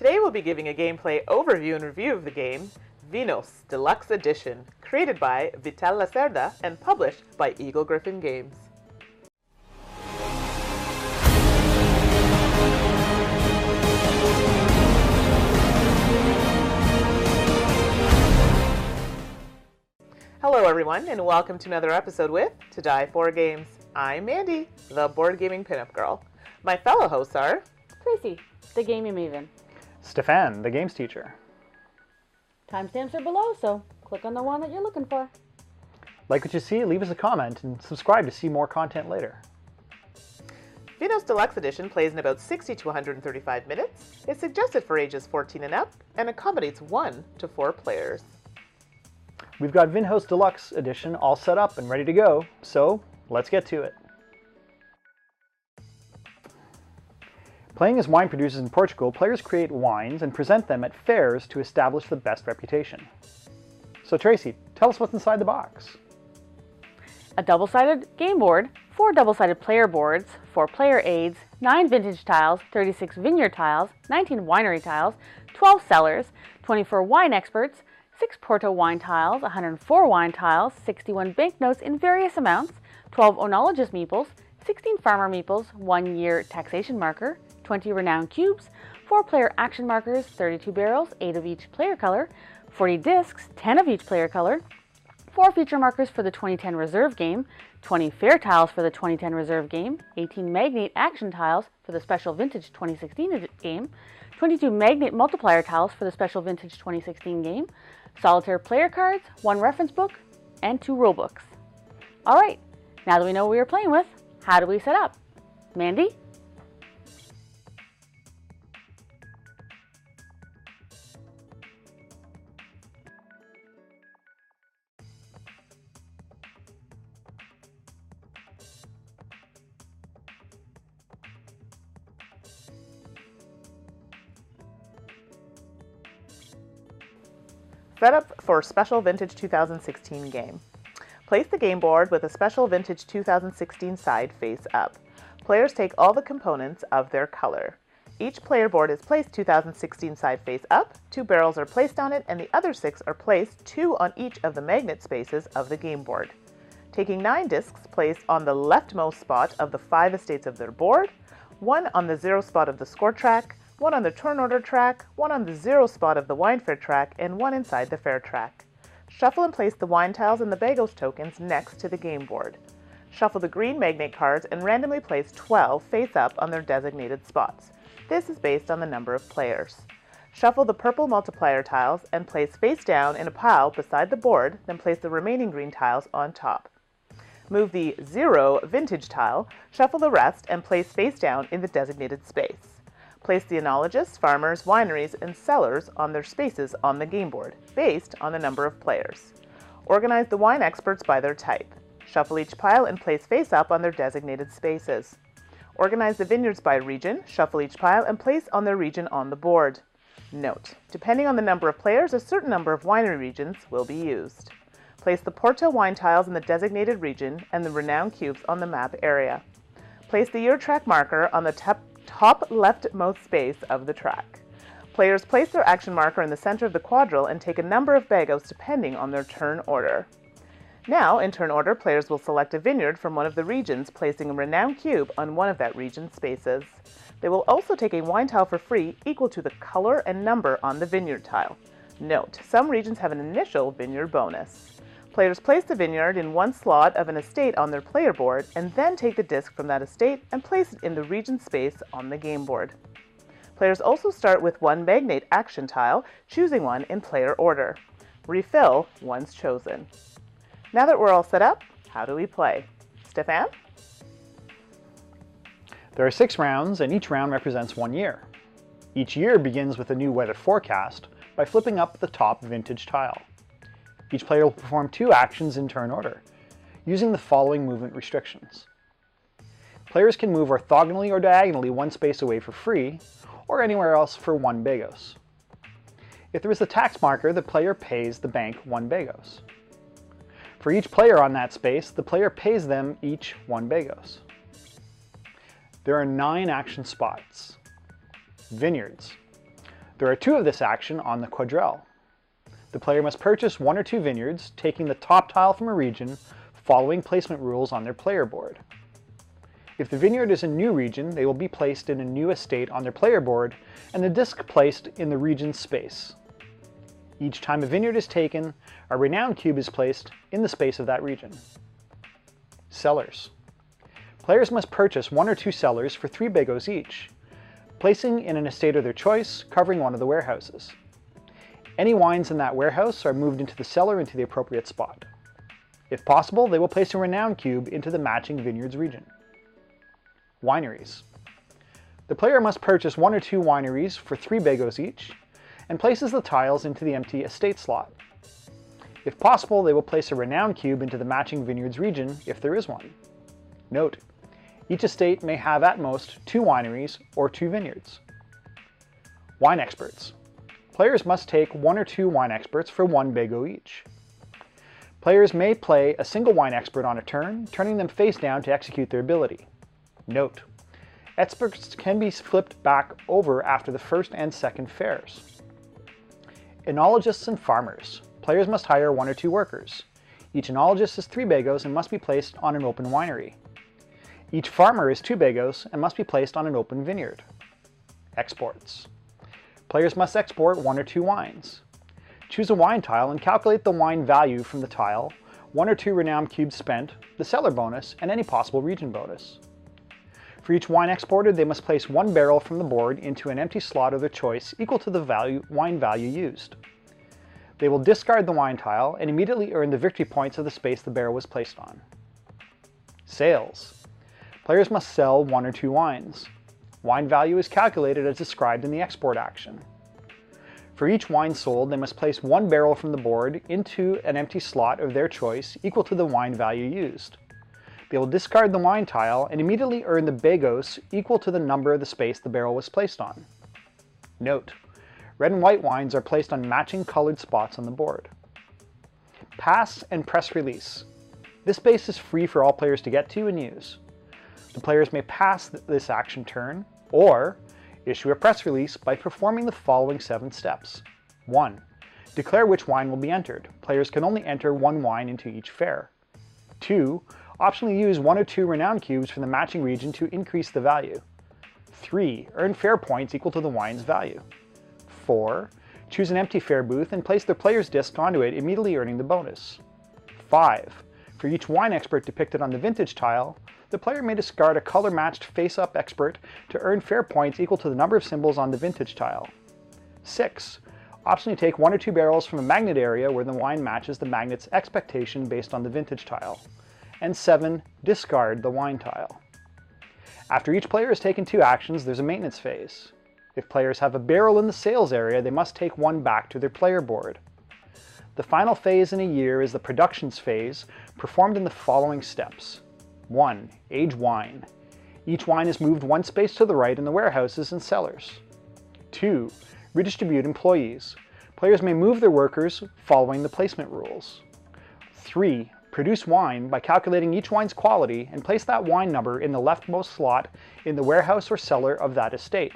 Today we'll be giving a gameplay overview and review of the game, Vinhos Deluxe Edition, created by Vital Lacerda and published by Eagle Gryphon Games. Hello everyone, and welcome to another episode with To Die For Games. I'm Mandi, the board gaming pinup girl. My fellow hosts are Tracy, the gaming maven. Stephane, the games teacher. Timestamps are below, so click on the one that you're looking for. Like what you see, leave us a comment, and subscribe to see more content later. Vinhos Deluxe Edition plays in about 60 to 135 minutes, is suggested for ages 14 and up, and accommodates 1 to 4 players. We've got Vinhos Deluxe Edition all set up and ready to go, so let's get to it. Playing as wine producers in Portugal, players create wines and present them at fairs to establish the best reputation. So Tracy, tell us what's inside the box. A double-sided game board, 4 double-sided player boards, 4 player aids, 9 vintage tiles, 36 vineyard tiles, 19 winery tiles, 12 cellars, 24 wine experts, 6 Porto wine tiles, 104 wine tiles, 61 banknotes in various amounts, 12 oenologist meeples, 16 farmer meeples, 1-year taxation marker, 20 renowned cubes, 4 player action markers, 32 barrels, 8 of each player color, 40 discs, 10 of each player color, 4 feature markers for the 2010 reserve game, 20 fair tiles for the 2010 reserve game, 18 magnate action tiles for the special vintage 2016 game, 22 magnate multiplier tiles for the special vintage 2016 game, solitaire player cards, 1 reference book, and 2 rulebooks. Alright, now that we know what we are playing with, how do we set up? Mandi? Setup for Special Vintage 2016 game. Place the game board with a Special Vintage 2016 side face up. Players take all the components of their color. Each player board is placed 2016 side face up, 2 barrels are placed on it, and the other 6 are placed 2 on each of the magnet spaces of the game board. Taking 9 discs placed on the leftmost spot of the 5 estates of their board, 1 on the 0 spot of the score track, 1 on the turn order track, 1 on the 0 spot of the wine fair track, and 1 inside the fair track. Shuffle and place the wine tiles and the bagos tokens next to the game board. Shuffle the green magnate cards and randomly place 12 face up on their designated spots. This is based on the number of players. Shuffle the purple multiplier tiles and place face down in a pile beside the board, then place the remaining green tiles on top. Move the 0 vintage tile, shuffle the rest, and place face down in the designated space. Place the enologists, farmers, wineries, and cellars on their spaces on the game board, based on the number of players. Organize the wine experts by their type. Shuffle each pile and place face up on their designated spaces. Organize the vineyards by region, shuffle each pile, and place on their region on the board. Note: depending on the number of players, a certain number of winery regions will be used. Place the Porto wine tiles in the designated region and the renowned cubes on the map area. Place the year track marker on the top leftmost space of the track. Players place their action marker in the center of the quadrille and take a number of bagos depending on their turn order. Now, in turn order, players will select a vineyard from one of the regions, placing a renowned cube on one of that region's spaces. They will also take a wine tile for free equal to the color and number on the vineyard tile. Note: some regions have an initial vineyard bonus. Players place the vineyard in one slot of an estate on their player board and then take the disc from that estate and place it in the region space on the game board. Players also start with 1 magnate action tile, choosing one in player order. Refill once chosen. Now that we're all set up, how do we play? Stephane? There are 6 rounds, and each round represents 1 year. Each year begins with a new weather forecast by flipping up the top vintage tile. Each player will perform 2 actions in turn order, using the following movement restrictions. Players can move orthogonally or diagonally 1 space away for free, or anywhere else for 1 bagos. If there is a tax marker, the player pays the bank 1 bagos. For each player on that space, the player pays them each 1 bagos. There are 9 action spots. Vineyards. There are 2 of this action on the quadrille. The player must purchase 1 or 2 vineyards, taking the top tile from a region, following placement rules on their player board. If the vineyard is a new region, they will be placed in a new estate on their player board, and the disc placed in the region's space. Each time a vineyard is taken, a renown cube is placed in the space of that region. Cellars. Players must purchase 1 or 2 cellars for 3 bagos each, placing in an estate of their choice, covering one of the warehouses. Any wines in that warehouse are moved into the cellar into the appropriate spot. If possible, they will place a renown cube into the matching vineyards region. Wineries. The player must purchase 1 or 2 wineries for 3 bagos each, and places the tiles into the empty estate slot. If possible, they will place a renown cube into the matching vineyards region if there is one. Note: each estate may have at most 2 wineries or 2 vineyards. Wine experts. Players must take 1 or 2 wine experts for 1 bago each. Players may play a single wine expert on a turn, turning them face down to execute their ability. Note: experts can be flipped back over after the first and second fairs. Enologists and farmers. Players must hire 1 or 2 workers. Each enologist is 3 bagos and must be placed on an open winery. Each farmer is 2 bagos and must be placed on an open vineyard. Exports. Players must export 1 or 2 wines. Choose a wine tile and calculate the wine value from the tile, 1 or 2 renown cubes spent, the cellar bonus, and any possible region bonus. For each wine exported, they must place 1 barrel from the board into an empty slot of their choice equal to the wine value used. They will discard the wine tile and immediately earn the victory points of the space the barrel was placed on. Sales. Players must sell 1 or 2 wines. Wine value is calculated as described in the export action. For each wine sold, they must place 1 barrel from the board into an empty slot of their choice equal to the wine value used. They will discard the wine tile and immediately earn the bagos equal to the number of the space the barrel was placed on. Note: red and white wines are placed on matching colored spots on the board. Pass and press release. This space is free for all players to get to and use. The players may pass this action turn, or issue a press release by performing the following 7 steps. 1. Declare which wine will be entered. Players can only enter 1 wine into each fair. 2. Optionally use 1 or 2 renown cubes from the matching region to increase the value. 3. Earn fair points equal to the wine's value. 4. Choose an empty fair booth and place their player's disc onto it, immediately earning the bonus. 5. For each wine expert depicted on the vintage tile, the player may discard a color-matched face-up expert to earn fair points equal to the number of symbols on the vintage tile. 6. Optionally take 1 or 2 barrels from a magnet area where the wine matches the magnet's expectation based on the vintage tile. And 7. Discard the wine tile. After each player has taken 2 actions, there's a maintenance phase. If players have a barrel in the sales area, they must take 1 back to their player board. The final phase in a year is the productions phase, performed in the following steps. 1. Age wine. Each wine is moved 1 space to the right in the warehouses and cellars. 2. Redistribute employees. Players may move their workers following the placement rules. 3. Produce wine by calculating each wine's quality and place that wine number in the leftmost slot in the warehouse or cellar of that estate.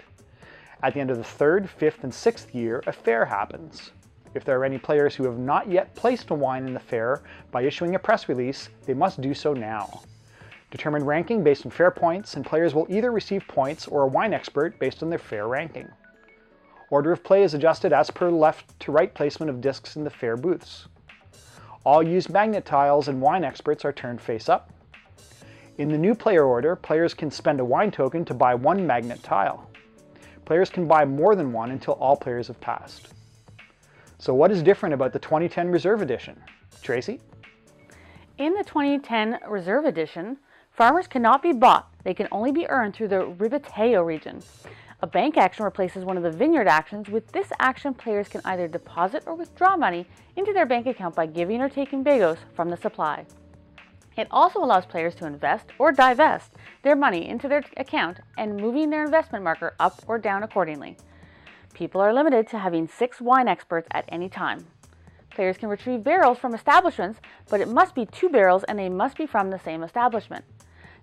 At the end of the 3rd, 5th, and 6th year, a fair happens. If there are any players who have not yet placed a wine in the fair by issuing a press release, they must do so now. Determine ranking based on fair points, and players will either receive points or a wine expert based on their fair ranking. Order of play is adjusted as per left to right placement of discs in the fair booths. All used magnet tiles and wine experts are turned face up. In the new player order, players can spend a wine token to buy 1 magnet tile. Players can buy more than 1 until all players have passed. So what is different about the 2010 Reserve Edition? Tracy? In the 2010 Reserve Edition, farmers cannot be bought. They can only be earned through the Ribateo region. A bank action replaces one of the vineyard actions. With this action, players can either deposit or withdraw money into their bank account by giving or taking bagos from the supply. It also allows players to invest or divest their money into their account and moving their investment marker up or down accordingly. People are limited to having 6 wine experts at any time. Players can retrieve barrels from establishments, but it must be 2 barrels and they must be from the same establishment.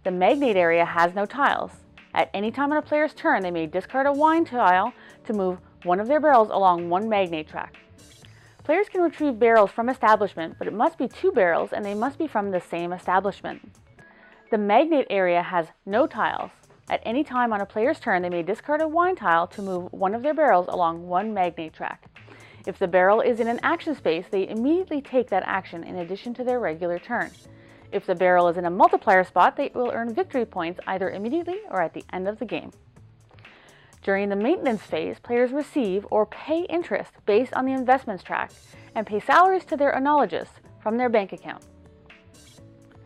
The magnate area has no tiles. At any time on a player's turn, they may discard a wine tile to move one of their barrels along one magnate track. Players can retrieve barrels from establishment, but it must be 2 barrels and they must be from the same establishment. The magnate area has no tiles. At any time on a player's turn, they may discard a wine tile to move one of their barrels along one magnate track. If the barrel is in an action space, they immediately take that action in addition to their regular turn. If the barrel is in a multiplier spot, they will earn victory points either immediately or at the end of the game. During the maintenance phase, players receive or pay interest based on the investments track and pay salaries to their enologists from their bank account.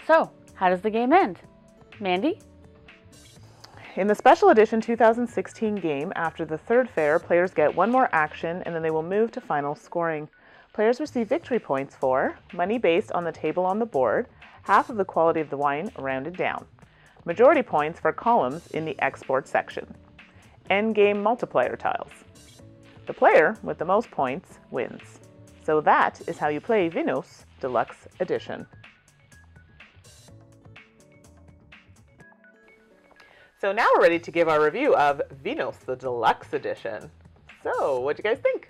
So, how does the game end? Mandi? In the Special Edition 2016 game, after the third fair, players get one more action and then they will move to final scoring. Players receive victory points for money based on the table on the board, half of the quality of the wine rounded down, majority points for columns in the export section, endgame multiplier tiles. The player with the most points wins. So that is how you play Vinhos Deluxe Edition. So now we're ready to give our review of Vinhos, the Deluxe Edition. So, what'd you guys think?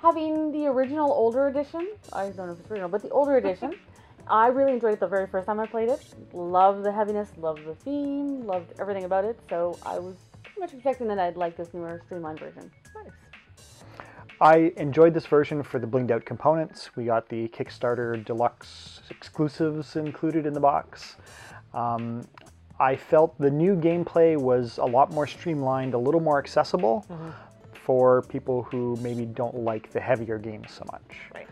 Having the original older edition, I don't know if it's original, but the older edition, I really enjoyed it the very first time I played it. Loved the heaviness, loved the theme, loved everything about it. So I was pretty much expecting that I'd like this newer streamlined version. Nice. I enjoyed this version for the blinged out components. We got the Kickstarter Deluxe Exclusives included in the box. I felt the new gameplay was a lot more streamlined, a little more accessible for people who maybe don't like the heavier games so much. Right.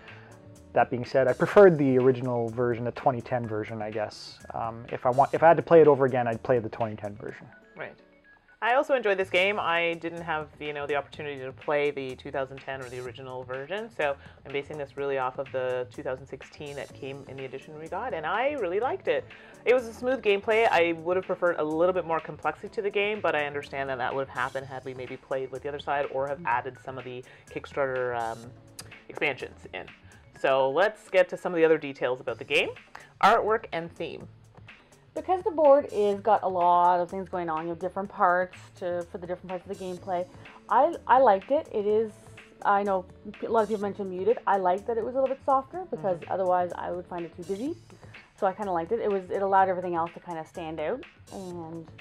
That being said, I preferred the original version, the 2010 version, I guess. If I had to play it over again, I'd play the 2010 version. Right. I also enjoyed this game. I didn't have, the opportunity to play the 2010 or the original version, so I'm basing this really off of the 2016 that came in the edition we got, and I really liked it. It was a smooth gameplay. I would have preferred a little bit more complexity to the game, but I understand that that would have happened had we maybe played with the other side or have added some of the Kickstarter expansions in. So let's get to some of the other details about the game, artwork, and theme. Because the board is got a lot of things going on, you have different parts for the different parts of the gameplay. I liked it. It is, I know a lot of people mentioned muted. I liked that it was a little bit softer because otherwise I would find it too busy. So I kind of liked it. It allowed everything else to kind of stand out.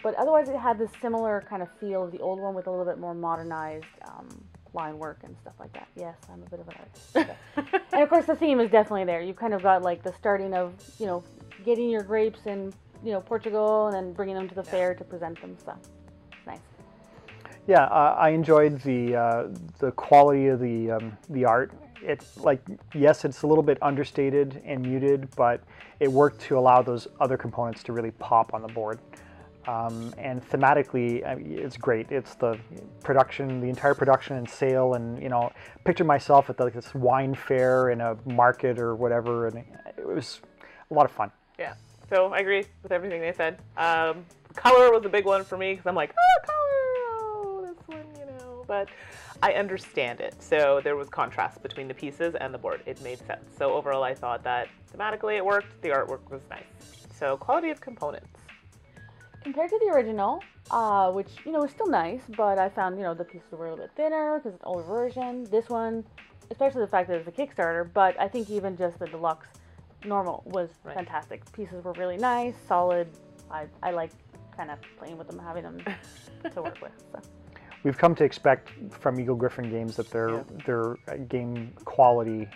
But otherwise it had this similar kind of feel of the old one with a little bit more modernized line work and stuff like that. Yes, I'm a bit of an artist. Okay. And of course the theme is definitely there. You've kind of got like the starting of, getting your grapes in Portugal and then bringing them to the fair to present them. So nice. Yeah, I enjoyed the quality of the art. It's like, yes, it's a little bit understated and muted, but it worked to allow those other components to really pop on the board. And thematically, it's great. It's the production, the entire production and sale, and picture myself at this wine fair in a market or whatever, and it was a lot of fun. Yeah. So I agree with everything they said. Color was a big one for me because I'm like, color, this one, but I understand it. So there was contrast between the pieces and the board. It made sense. So overall, I thought that thematically it worked. The artwork was nice. So quality of components. Compared to the original, which, was still nice, but I found, the pieces were a little bit thinner because it's an older version. This one, especially the fact that it's a Kickstarter, but I think even just the deluxe normal was fantastic. Pieces were really nice, solid. I like kind of playing with them, having them to work with. So. We've come to expect from Eagle Gryphon Games that their game quality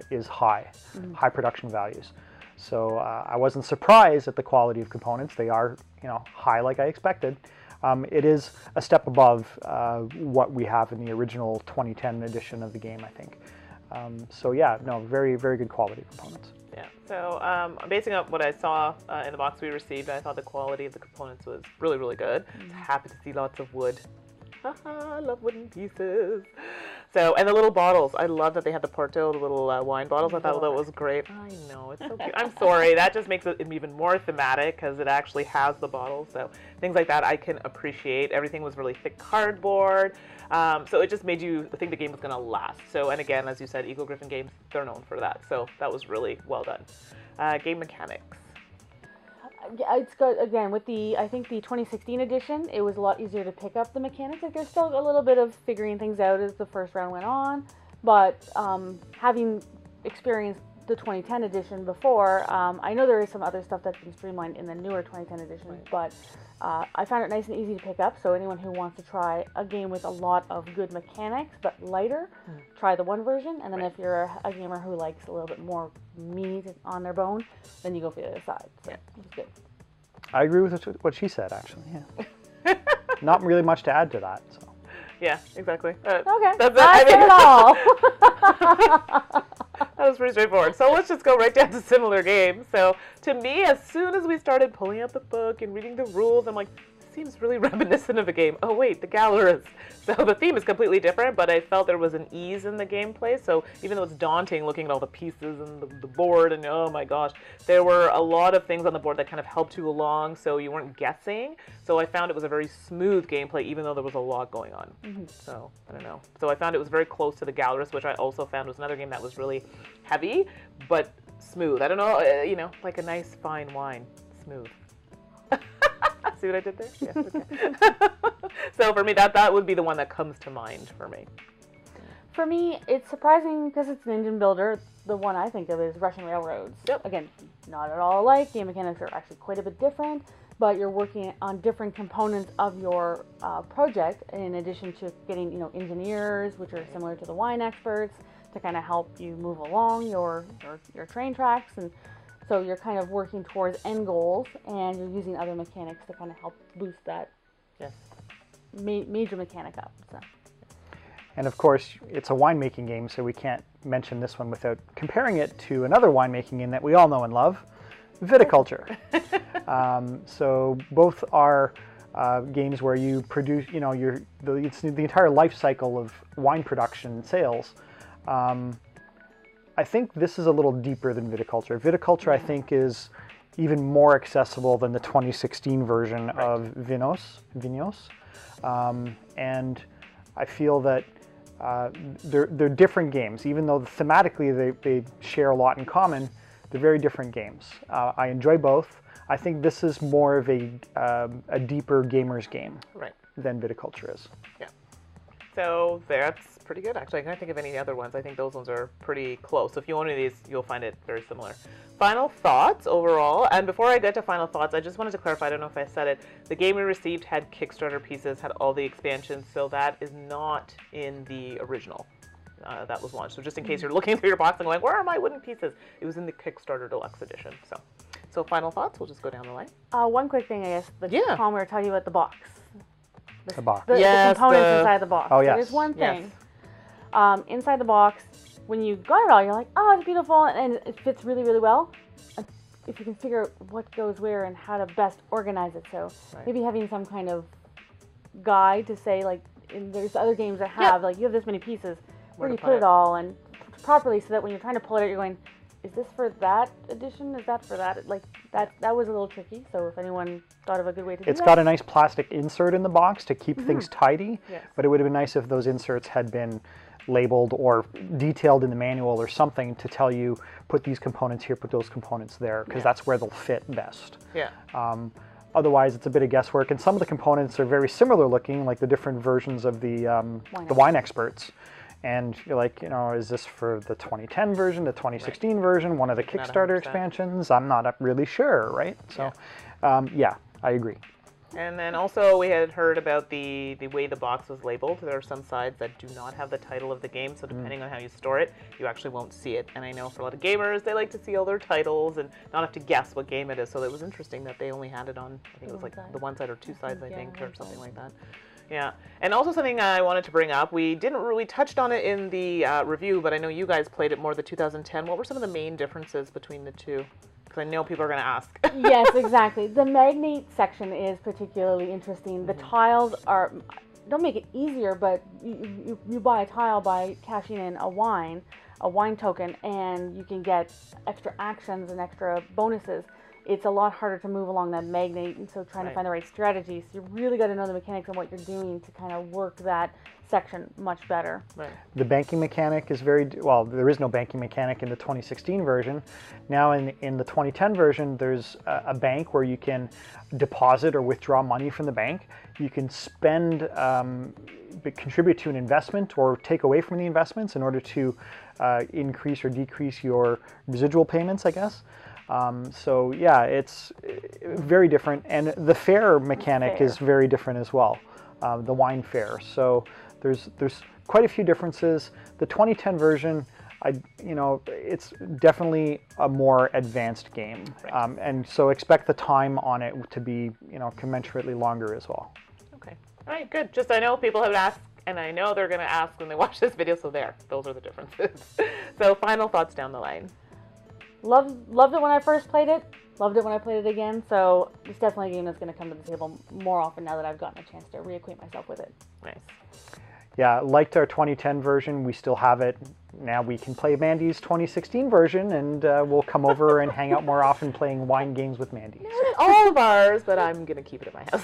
is high production values. So I wasn't surprised at the quality of components. They are, high like I expected. It is a step above what we have in the original 2010 edition of the game, I think. So yeah, no, very, very good quality components. Yeah, so basing on what I saw in the box we received, I thought the quality of the components was really, really good. Happy to see lots of wood. I love wooden pieces. So, and the little bottles. I love that they had the Porto, the little wine bottles. I thought that was great. I know, it's so cute. I'm sorry, that just makes it even more thematic because it actually has the bottles. So things like that I can appreciate. Everything was really thick cardboard. So it just made you think the game was going to last. So, and again, as you said, Eagle Gryphon Games, they're known for that. So that was really well done. Game mechanics. it's good. Again, with I think the 2016 edition, it was a lot easier to pick up the mechanics. Like, there's still a little bit of figuring things out as the first round went on, but having experienced the 2010 edition before, I know there is some other stuff that's been streamlined in the newer 2010 edition, but I found it nice and easy to pick up. So anyone who wants to try a game with a lot of good mechanics but lighter, try the one version. And then if you're a gamer who likes a little bit more meat on their bone, then you go for the other side. So it was good. I agree with what she said, actually. Yeah. Not really much to add to that. So. Yeah, exactly. Okay, that's it all. That was pretty straightforward. So let's just go right down to similar games. So to me, as soon as we started pulling out the book and reading the rules, I'm like, this seems really reminiscent of a game. Oh wait, the Gallerist. So the theme is completely different, but I felt there was an ease in the gameplay. So even though it's daunting looking at all the pieces and the board, and oh my gosh, there were a lot of things on the board that kind of helped you along, so you weren't guessing. So I found it was a very smooth gameplay, even though there was a lot going on. So I don't know. So I found it was very close to the Gallerist, which I also found was another game that was really heavy, but smooth. I don't know, like a nice fine wine, smooth. See what I did there? Yeah, okay. So for me, that would be the one that comes to mind for me. For me, it's surprising because it's an engine builder. The one I think of is Russian Railroads. Yep. Again, not at all alike. Game mechanics are actually quite a bit different, but you're working on different components of your project in addition to getting, engineers, which are similar to the wine experts, to kind of help you move along your train tracks. And so you're kind of working towards end goals, and you're using other mechanics to kind of help boost that major mechanic up. So. And of course, it's a winemaking game, so we can't mention this one without comparing it to another winemaking game that we all know and love, Viticulture. So both are games where you produce, it's the entire life cycle of wine production and sales. I think this is a little deeper than Viticulture. Viticulture, I think, is even more accessible than the 2016 version of Vinhos. And I feel that they're different games. Even though thematically they share a lot in common, they're very different games. I enjoy both. I think this is more of a deeper gamer's game than Viticulture is. Yeah. So that's pretty good, actually. I can't think of any other ones. I think those ones are pretty close. So if you own any of these, you'll find it very similar. Final thoughts overall. And before I get to final thoughts, I just wanted to clarify, I don't know if I said it, the game we received had Kickstarter pieces, had all the expansions, so that is not in the original that was launched. So just in case you're looking through your box and going, where are my wooden pieces? It was in the Kickstarter Deluxe edition. So final thoughts, we'll just go down the line. One quick thing, I guess, Tom, we were talking about the box. The box. The components inside the box. Oh, yes. So there's one thing. Inside the box, when you got it all, you're like, oh, it's beautiful, and it fits really, really well. If you can figure out what goes where and how to best organize it. So maybe having some kind of guide to say, like, there's other games that have, like, you have this many pieces, where do you put it all, and properly, so that when you're trying to pull it out, you're going, is this for that edition? Is that for that? Like, that was a little tricky. So if anyone thought of a good way to do that. It's got a nice plastic insert in the box to keep things tidy, but it would have been nice if those inserts had been labeled or detailed in the manual or something to tell you, put these components here, put those components there, because that's where they'll fit best. Otherwise, it's a bit of guesswork, and some of the components are very similar looking, like the different versions of the wine experts. And you're like, is this for the 2010 version, the 2016 version, one of the Kickstarter expansions? I'm not really sure, right? So, I agree. And then also we had heard about the way the box was labeled. There are some sides that do not have the title of the game, so depending on how you store it, you actually won't see it. And I know for a lot of gamers, they like to see all their titles and not have to guess what game it is. So it was interesting that they only had it on, I think it was like the one side or two sides, I think, or something like that. Yeah, and also something I wanted to bring up, we touched on it in the review, but I know you guys played it more the 2010. What were some of the main differences between the two? Because I know people are going to ask. Yes, exactly. The magnate section is particularly interesting. The tiles don't make it easier, but you buy a tile by cashing in a wine token, and you can get extra actions and extra bonuses. it's a lot harder to move along that magnet, and so trying to find the right strategy. So you really got to know the mechanics and what you're doing to kind of work that section much better. Right. The banking mechanic is very, well, there is no banking mechanic in the 2016 version. Now in the 2010 version, there's a bank where you can deposit or withdraw money from the bank. You can spend, contribute to an investment or take away from the investments in order to increase or decrease your residual payments, I guess. So yeah, it's very different, and the fare mechanic is very different as well, the wine fare. So there's quite a few differences. The 2010 version, it's definitely a more advanced game, and so expect the time on it to be commensurately longer as well. Okay, all right, good. Just I know people have asked, and I know they're going to ask when they watch this video. So those are the differences. So final thoughts down the line. Loved it when I first played it. Loved it when I played it again. So it's definitely a game that's going to come to the table more often now that I've gotten a chance to reacquaint myself with it. Nice. Yeah, liked our 2010 version. We still have it. Now we can play Mandi's 2016 version, and we'll come over and hang out more often playing wine games with Mandi. All of ours, but I'm going to keep it at my house.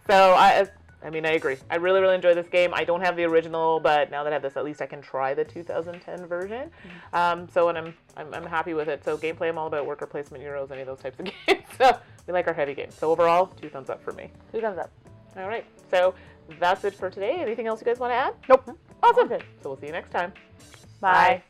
So I mean, I agree. I really, really enjoy this game. I don't have the original, but now that I have this, at least I can try the 2010 version. So, and I'm happy with it. So, gameplay, I'm all about worker placement, Euros, any of those types of games. So, we like our heavy games. So, overall, 2 thumbs up for me. 2 thumbs up. All right. So, that's it for today. Anything else you guys want to add? Nope. Awesome. So, we'll see you next time. Bye.